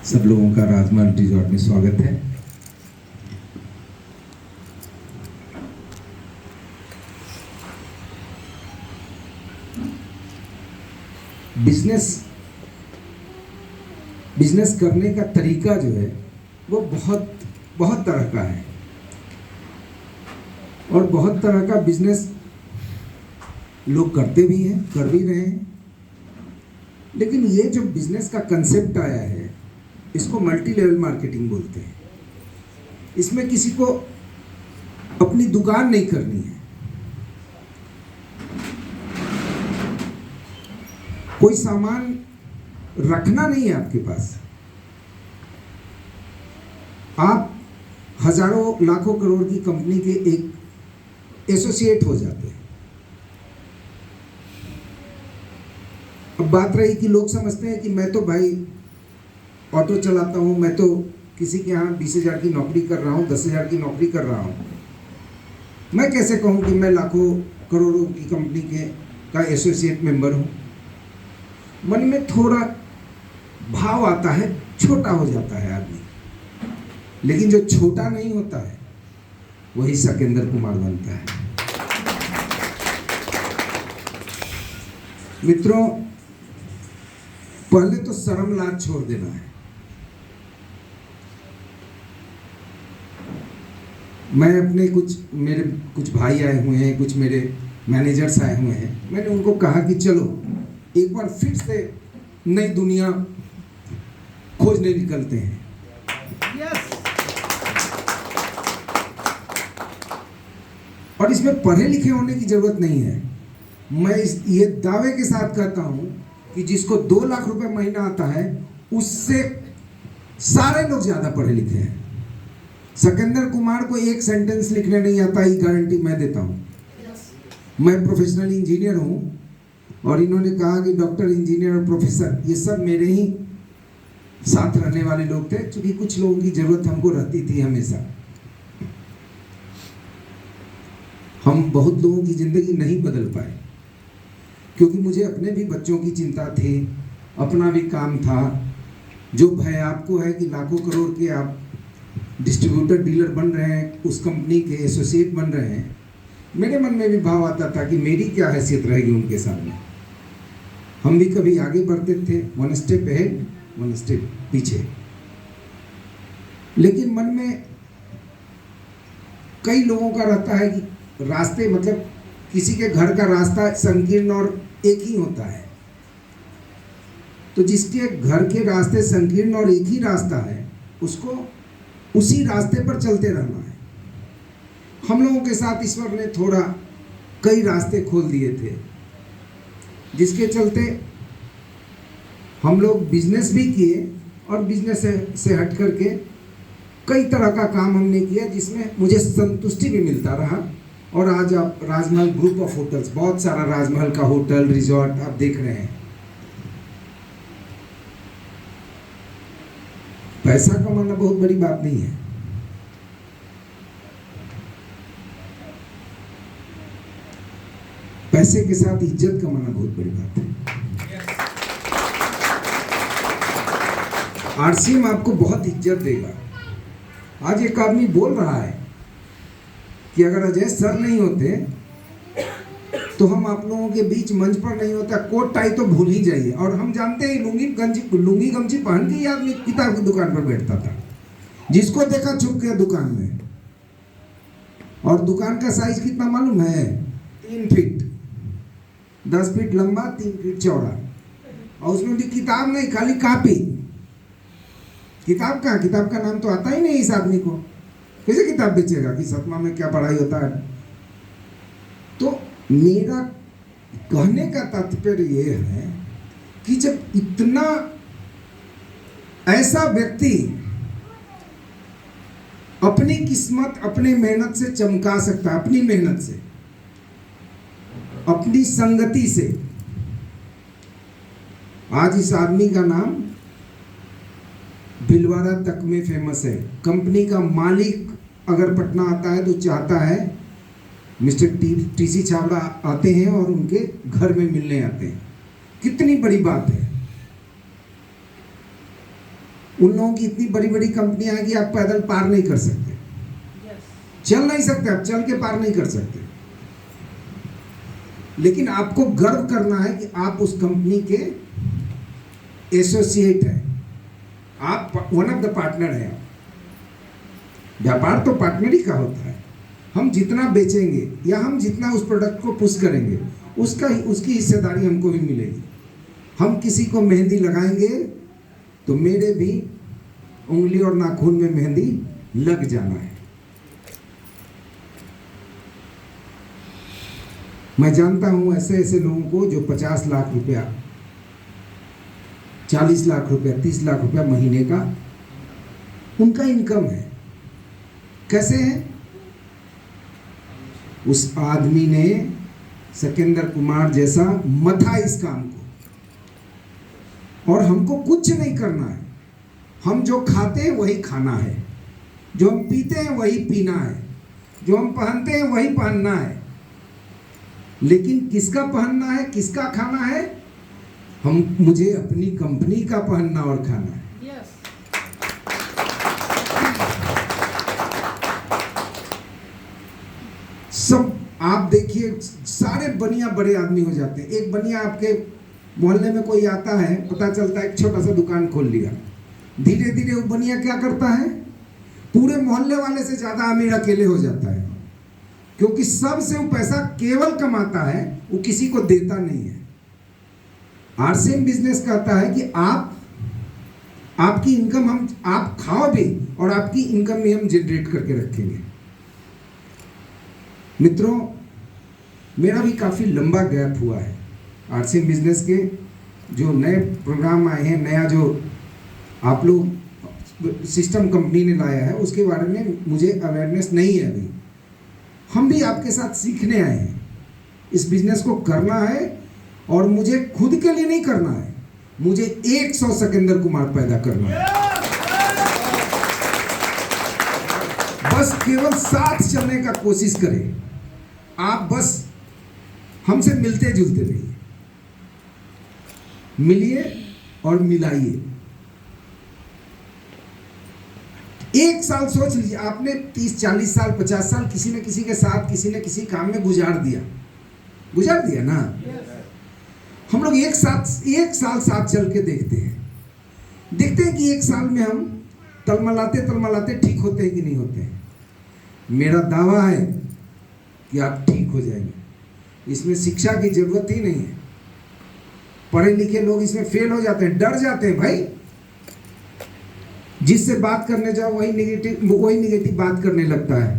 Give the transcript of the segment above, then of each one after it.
सब लोगों का राजमहल रिजॉर्ट में स्वागत है। बिजनेस बिजनेस करने का तरीका जो है वो बहुत बहुत तरह का है और बहुत तरह का बिजनेस लोग करते भी हैं, कर भी रहे हैं। लेकिन ये जो बिजनेस का कंसेप्ट आया है इसको मल्टी लेवल मार्केटिंग बोलते हैं। इसमें किसी को अपनी दुकान नहीं करनी है, कोई सामान रखना नहीं है आपके पास, आप हजारों लाखों करोड़ की कंपनी के एक एसोसिएट हो जाते हैं। अब बात रही कि लोग समझते हैं कि मैं तो भाई ऑटो चलाता हूँ, मैं तो किसी के यहाँ 20,000 की नौकरी कर रहा हूँ, 10,000 की नौकरी कर रहा हूँ, मैं कैसे कहूँ कि मैं लाखों करोड़ों की कंपनी का एसोसिएट मेंबर हूँ। मन में थोड़ा भाव आता है, छोटा हो जाता है आदमी। लेकिन जो छोटा नहीं होता है वही सकेंद्र कुमार बनता है। मित्रों, पहले तो शर्म लाज छोड़ देना है। मैं अपने मेरे कुछ भाई आए हुए हैं, कुछ मेरे मैनेजर्स आए हुए हैं। मैंने उनको कहा कि चलो एक बार फिर से नई दुनिया खोजने निकलते हैं। और इसमें पढ़े लिखे होने की जरूरत नहीं है। मैं ये दावे के साथ कहता हूं कि जिसको 2 लाख रुपए महीना आता है उससे सारे लोग ज्यादा पढ़े लिखे हैं। सकेंद्र कुमार को एक सेंटेंस लिखने नहीं आता, ये गारंटी मैं देता हूं। मैं प्रोफेशनल इंजीनियर हूं और इन्होंने कहा कि डॉक्टर, इंजीनियर और प्रोफेसर ये सब मेरे ही साथ रहने वाले लोग थे, क्योंकि कुछ लोगों की जरूरत हमको रहती थी हमेशा। हम बहुत लोगों की जिंदगी नहीं बदल पाए क्योंकि मुझे अपने भी बच्चों की चिंता थी, अपना भी काम था। जो भय आपको है कि लाखों करोड़ के आप डिस्ट्रीब्यूटर डीलर बन रहे हैं, उस कंपनी के एसोसिएट बन रहे हैं, मेरे मन में भी भाव आता था कि मेरी क्या हैसियत रहेगी उनके सामने। हम भी कभी आगे बढ़ते थे, 1 स्टेप अहेड 1 स्टेप पीछे। लेकिन मन में कई लोगों का रहता है कि रास्ते, मतलब किसी के घर का रास्ता संकीर्ण और एक ही होता है। तो जिसके घर के रास्ते संकीर्ण और एक ही रास्ता है उसको उसी रास्ते पर चलते रहना है। हम लोगों के साथ ईश्वर ने थोड़ा कई रास्ते खोल दिए थे, जिसके चलते हम लोग बिजनेस भी किए और बिजनेस से हट करके कई तरह का काम हमने किया जिसमें मुझे संतुष्टि भी मिलता रहा। और आज आप राजमहल ग्रुप ऑफ होटल्स, बहुत सारा राजमहल का होटल रिजॉर्ट आप देख रहे हैं। पैसा कमाना बहुत बड़ी बात नहीं है, पैसे के साथ इज्जत कमाना बहुत बड़ी बात है। आरसीएम आपको बहुत इज्जत देगा। आज एक आदमी बोल रहा है कि अगर अजय सर नहीं होते तो हम आप लोगों के बीच मंच पर नहीं होता, कोट टाई तो भूल ही जाइए। और हम जानते हैं लुंगी गमछी पहन के ही आदमी किताब की दुकान पर बैठता था, जिसको देखा छुप गया दुकान में। और दुकान का साइज कितना मालूम है? 3 फीट, 10 फीट लंबा, 3 फीट चौड़ा। और उसमें भी किताब नहीं, खाली कॉपी। किताब का नाम तो आता ही नहीं इस आदमी को। कैसे किताब बेचेगा कि 7वां में क्या पढ़ाई होता है? तो मेरा कहने का तात्पर्य ये है कि जब इतना ऐसा व्यक्ति अपनी किस्मत अपने मेहनत से चमका सकता है, अपनी मेहनत से, अपनी संगति से, आज इस आदमी का नाम भिलवाड़ा तक में फेमस है। कंपनी का मालिक अगर पटना आता है तो चाहता है मिस्टर टीसी छाबड़ा आते हैं और उनके घर में मिलने आते हैं। कितनी बड़ी बात है। उन लोगों की इतनी बड़ी बड़ी कंपनियां हैं कि आप पैदल पार नहीं कर सकते, चल नहीं सकते, आप चल के पार नहीं कर सकते। लेकिन आपको गर्व करना है कि आप उस कंपनी के एसोसिएट हैं, आप वन ऑफ द पार्टनर हैं। व्यापार तो पार्टनरी का होता है। हम जितना बेचेंगे या हम जितना उस प्रोडक्ट को पुश करेंगे उसकी हिस्सेदारी हमको भी मिलेगी। हम किसी को मेहंदी लगाएंगे तो मेरे भी उंगली और नाखून में मेहंदी लग जाना है। मैं जानता हूं ऐसे ऐसे लोगों को जो 50 लाख रुपया, 40 लाख रुपया, 30 लाख रुपया महीने का उनका इनकम है। कैसे है? उस आदमी ने सकेंद्र कुमार जैसा मथा इस काम को। और हमको कुछ नहीं करना है, हम जो खाते हैं वही खाना है, जो हम पीते हैं वही पीना है, जो हम पहनते हैं वही पहनना है। लेकिन किसका पहनना है, किसका खाना है? मुझे अपनी कंपनी का पहनना और खाना है। सब आप देखिए, सारे बनिया बड़े आदमी हो जाते हैं। एक बनिया आपके मोहल्ले में कोई आता है, पता चलता है एक छोटा सा दुकान खोल लिया, धीरे धीरे वो बनिया क्या करता है, पूरे मोहल्ले वाले से ज्यादा अमीर अकेले हो जाता है। क्योंकि सबसे वो पैसा केवल कमाता है, वो किसी को देता नहीं है। आरसीएम बिजनेस कहता है कि आपकी इनकम आप खाओ भी और आपकी इनकम भी हम जनरेट करके रखेंगे। मित्रों, मेरा भी काफी लंबा गैप हुआ है आरसीएम बिजनेस के। जो नए प्रोग्राम आए हैं, नया जो आप लोग सिस्टम कंपनी ने लाया है, उसके बारे में मुझे अवेयरनेस नहीं है अभी। हम भी आपके साथ सीखने आए हैं। इस बिजनेस को करना है और मुझे खुद के लिए नहीं करना है, मुझे 100 सकेंद्र कुमार पैदा करना है। बस केवल साथ चलने का कोशिश करें। आप बस हमसे मिलते जुलते रहिए, मिलिए और मिलाइए। एक साल सोच लीजिए, आपने 30, 40 साल, 50 साल किसी न किसी के साथ, किसी न किसी काम में गुजार दिया ना। हम लोग एक साल साथ चल के देखते हैं कि एक साल में हम तलमलाते ठीक होते हैं कि नहीं होते हैं। मेरा दावा है कि आप ठीक हो जाएंगे। इसमें शिक्षा की जरूरत ही नहीं है। पढ़े लिखे लोग इसमें फेल हो जाते हैं, डर जाते हैं। भाई, जिससे बात करने जाओ वही निगेटिव बात करने लगता है।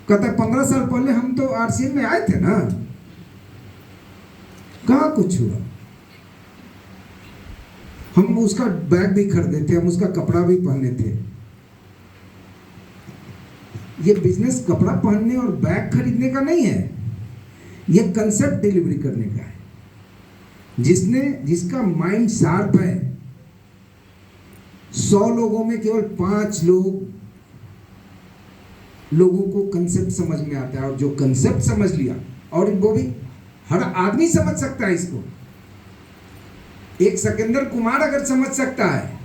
कहता है 15 साल पहले हम तो आरसीएम में आए थे ना, कहाँ कुछ हुआ। हम उसका बैग भी खरीदे थे, हम उसका कपड़ा भी पहने थे। ये बिजनेस कपड़ा पहनने और बैग खरीदने का नहीं है, ये कंसेप्ट डिलीवरी करने का है। जिसका माइंड शार्प है, 100 लोगों में केवल 5 लोगों को कंसेप्ट समझ में आता है। और जो कंसेप्ट समझ लिया, और वो भी हर आदमी समझ सकता है इसको। एक सकेंद्र कुमार अगर समझ सकता है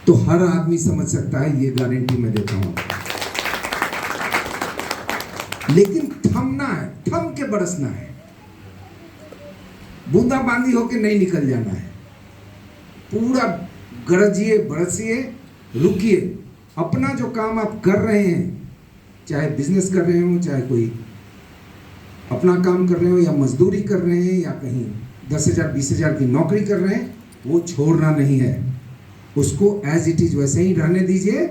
तो हर आदमी समझ सकता है, ये गारंटी मैं देता हूं। लेकिन थमना है, थम के बरसना है, बूंदाबांदी होके नहीं निकल जाना है। पूरा गरजिए, बरसिए, रुकिए। अपना जो काम आप कर रहे हैं, चाहे बिजनेस कर रहे हो, चाहे कोई अपना काम कर रहे हो, या मजदूरी कर रहे हैं, या कहीं 10,000 20,000 की नौकरी कर रहे हैं, वो छोड़ना नहीं है। उसको एज इट इज वैसे ही रहने दीजिए,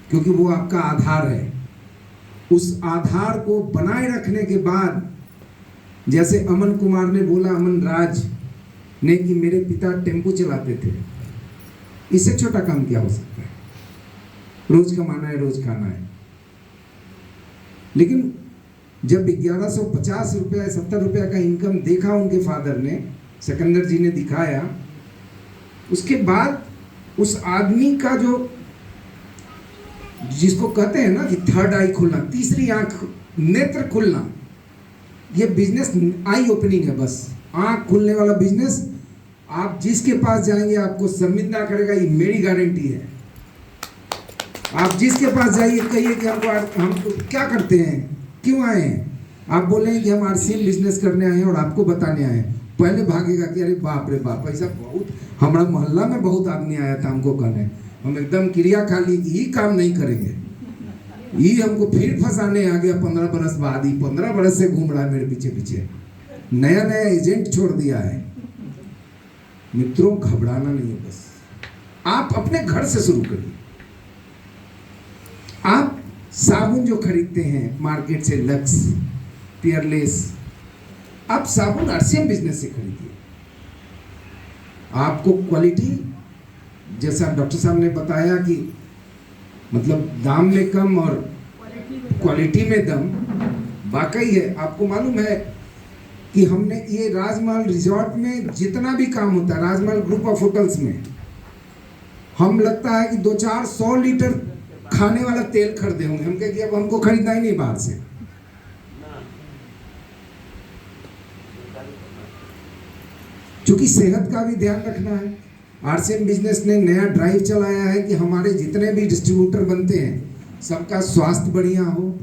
क्योंकि वो आपका आधार है। उस आधार को बनाए रखने के बाद, जैसे अमन कुमार ने बोला, अमन राज ने, कि मेरे पिता टेम्पो चलाते थे, इससे छोटा काम क्या हो सकता है? रोज कमाना है, रोज खाना है। लेकिन जब 1150 रुपया 70 रुपया का इनकम देखा उनके फादर ने, सिकंदर जी ने दिखाया, उसके बाद उस आदमी का जो, जिसको कहते हैं ना कि थर्ड आई खुलना, तीसरी आंख, नेत्र खुलना, ये बिजनेस आई ओपनिंग है। बस आंख खुलने वाला बिजनेस आप जिसके पास जाएंगे आपको शर्मिंदा करेगा, ये मेरी गारंटी है। आप जिसके पास जाइए कहिए कि हम तो क्या करते हैं, क्यों आए हैं, आप बोलेंगे कि हम आरसीएम बिजनेस करने आए हैं और आपको बताने आए हैं, पहले भागेगा कि अरे बाप रे बाप, ऐसा बहुत हमारा मोहल्ला में बहुत आदमी आया था हमको कहने, हम एकदम क्रिया खा ली कि ये काम नहीं करेंगे, ये हमको फिर फंसाने आ गया 15 बरस बाद ही, 15 बरस से घूम रहा है मेरे पीछे पीछे, नया नया एजेंट छोड़ दिया है। मित्रों, घबराना नहीं है, बस आप अपने घर से शुरू करिए। आप साबुन जो खरीदते हैं मार्केट से, लक्स, पियरलेस, आप साबुन आरसीएम बिजनेस से खरीदिए। आपको क्वालिटी, जैसा डॉक्टर साहब ने बताया कि मतलब दाम में कम और क्वालिटी में दम, वाकई है। आपको मालूम है कि हमने ये राजमहल रिजॉर्ट में जितना भी काम होता है, राजमहल ग्रुप ऑफ होटल्स में, हम लगता है कि 200-400 लीटर खाने वाला तेल खरीदे होंगे। हम कहे कि अब हमको खरीदना ही नहीं बाहर से। क्योंकि सेहत का भी ध्यान रखना है। आरसीएम बिजनेस ने नया ड्राइव चलाया है कि हमारे जितने भी डिस्ट्रीब्यूटर बनते हैं सबका स्वास्थ्य बढ़िया हो।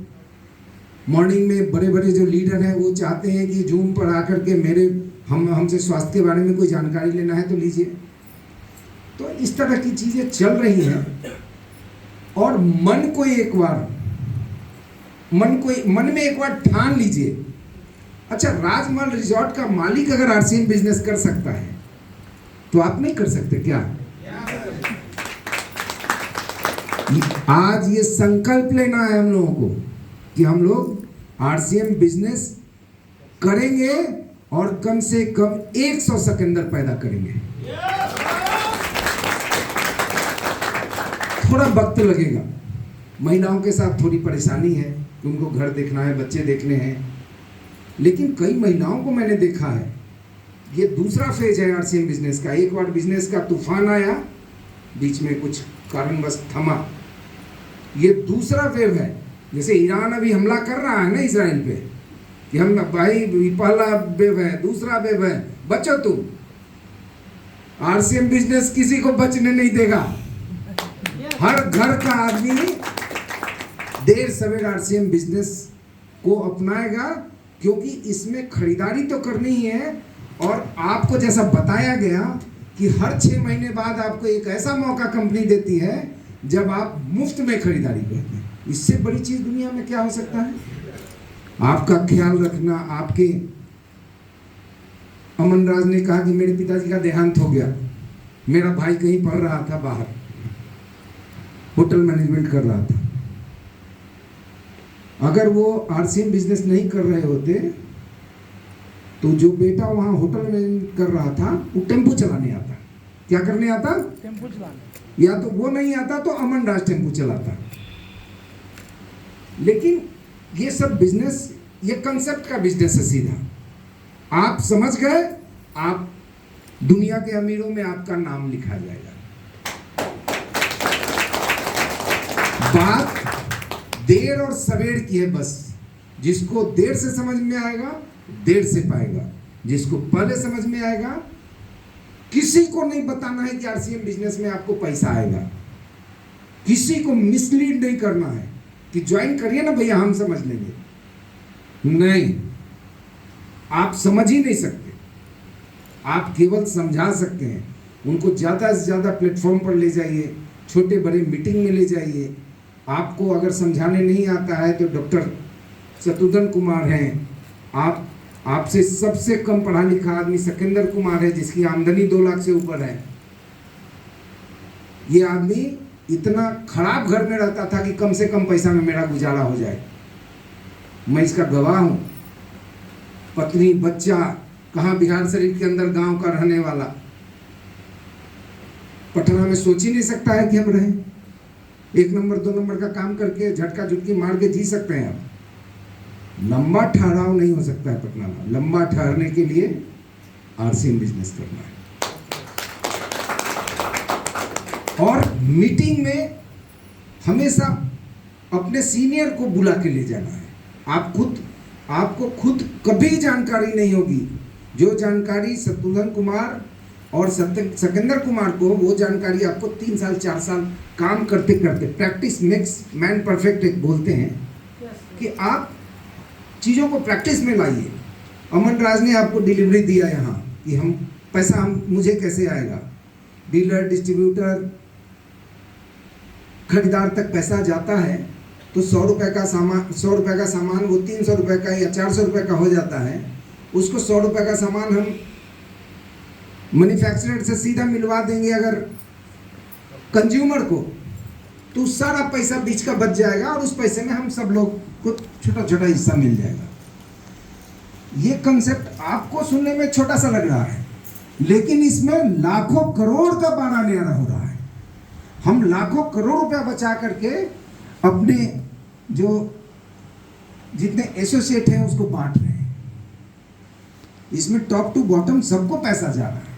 मॉर्निंग में बड़े बड़े जो लीडर हैं वो चाहते हैं कि जूम पर आकर के हमसे स्वास्थ्य के बारे में कोई जानकारी लेना है तो लीजिए। तो इस तरह की चीजें चल रही हैं। और मन में एक बार ठान लीजिए, अच्छा राजमहल रिजॉर्ट का मालिक अगर आरसीएम बिजनेस कर सकता है तो आप नहीं कर सकते क्या? आज ये संकल्प लेना है हम लोगों को कि हम लोग आरसीएम बिजनेस करेंगे और कम से कम 100 सेकंड पैदा करेंगे। थोड़ा वक्त लगेगा, महिलाओं के साथ थोड़ी परेशानी है कि उनको घर देखना है, बच्चे देखने हैं, लेकिन कई महिलाओं को मैंने देखा है। ये दूसरा फेज है आरसीएम बिजनेस का। एक बार बिजनेस का तूफान आया, बीच में कुछ कारणवश थमा, ये दूसरा वेव है। जैसे ईरान अभी हमला कर रहा है ना इजराइल पे कि हम भाई, पहला वेव है, दूसरा वेव है, बचो तुम। आरसीएम बिजनेस किसी को बचने नहीं देगा। हर घर का आदमी देर सवेर आरसीएम बिजनेस को अपनाएगा, क्योंकि इसमें खरीदारी तो करनी ही है। और आपको जैसा बताया गया कि हर 6 महीने बाद आपको एक ऐसा मौका कंपनी देती है जब आप मुफ्त में खरीदारी करते हैं। इससे बड़ी चीज दुनिया में क्या हो सकता है? आपका ख्याल रखना। आपके अमन राज ने कहा कि मेरे पिताजी का देहांत हो गया, मेरा भाई कहीं पढ़ रहा था बाहर, होटल मैनेजमेंट कर रहा था। अगर वो आरसीएम बिजनेस नहीं कर रहे होते तो जो बेटा वहां होटल में कर रहा था वो टेम्पो चलाने आता। क्या करने आता? टेम्पो चलाने। या तो वो नहीं आता तो अमन राज टेम्पो चलाता। लेकिन ये सब बिजनेस, ये कंसेप्ट का बिजनेस है सीधा। आप समझ गए, आप दुनिया के अमीरों में आपका नाम लिखा जाएगा। बात देर और सवेर की है बस। जिसको देर से समझ में आएगा देर से पाएगा, जिसको पहले समझ में आएगा। किसी को नहीं बताना है कि आरसीएम बिजनेस में आपको पैसा आएगा। किसी को मिसलीड नहीं करना है कि ज्वाइन करिए ना भैया हम समझ लेंगे। नहीं, आप समझ ही नहीं सकते। आप केवल समझा सकते हैं। उनको ज्यादा से ज्यादा प्लेटफॉर्म पर ले जाइए, छोटे बड़े मीटिंग में ले जाइए। आपको अगर समझाने नहीं आता है तो डॉक्टर शत्रुघ्न कुमार हैं। आपसे सबसे कम पढ़ा लिखा आदमी सिकंदर कुमार है, जिसकी आमदनी 2 लाख से ऊपर है। ये आदमी इतना खराब घर में रहता था कि कम से कम पैसा में मेरा गुजारा हो जाए। मैं इसका गवाह हूं। पत्नी बच्चा, कहां, बिहार शरीफ के अंदर गांव का रहने वाला, पटना में सोच ही नहीं सकता है कि हम रहें। 1 नंबर 2 नंबर का काम करके झटका झुटकी मार के जी सकते हैं। आप लंबा ठहराव नहीं हो सकता है पटना में। लंबा ठहरने के लिए आरसीएम बिजनेस करना है। और मीटिंग में हमेशा अपने सीनियर को बुला के ले जाना है। आपको खुद कभी जानकारी नहीं होगी। जो जानकारी शत्रुघ्न कुमार और सत्येंद्र कुमार को वो जानकारी आपको 3 साल 4 साल काम करते करते, प्रैक्टिस मेक्स मैन परफेक्ट एक बोलते हैं, कि आप चीज़ों को प्रैक्टिस में लाइए। अमन राज ने आपको डिलीवरी दिया यहाँ कि हम पैसा मुझे कैसे आएगा, डीलर डिस्ट्रीब्यूटर खरीदार तक पैसा जाता है तो 100 रुपये का सामान वो 300 रुपये का या 400 रुपये का हो जाता है। उसको 100 रुपये का सामान हम मैन्युफैक्चरर से सीधा मिलवा देंगे अगर कंज्यूमर को, तो सारा पैसा बीच का बच जाएगा और उस पैसे में हम सब लोग को छोटा छोटा हिस्सा मिल जाएगा। ये कंसेप्ट आपको सुनने में छोटा सा लग रहा है, लेकिन इसमें लाखों करोड़ का बाड़ा न्यारा हो रहा है। हम लाखों करोड़ रुपया बचा करके अपने जो जितने एसोसिएट हैं उसको बांट रहे हैं। इसमें टॉप टू बॉटम सबको पैसा जा रहा है।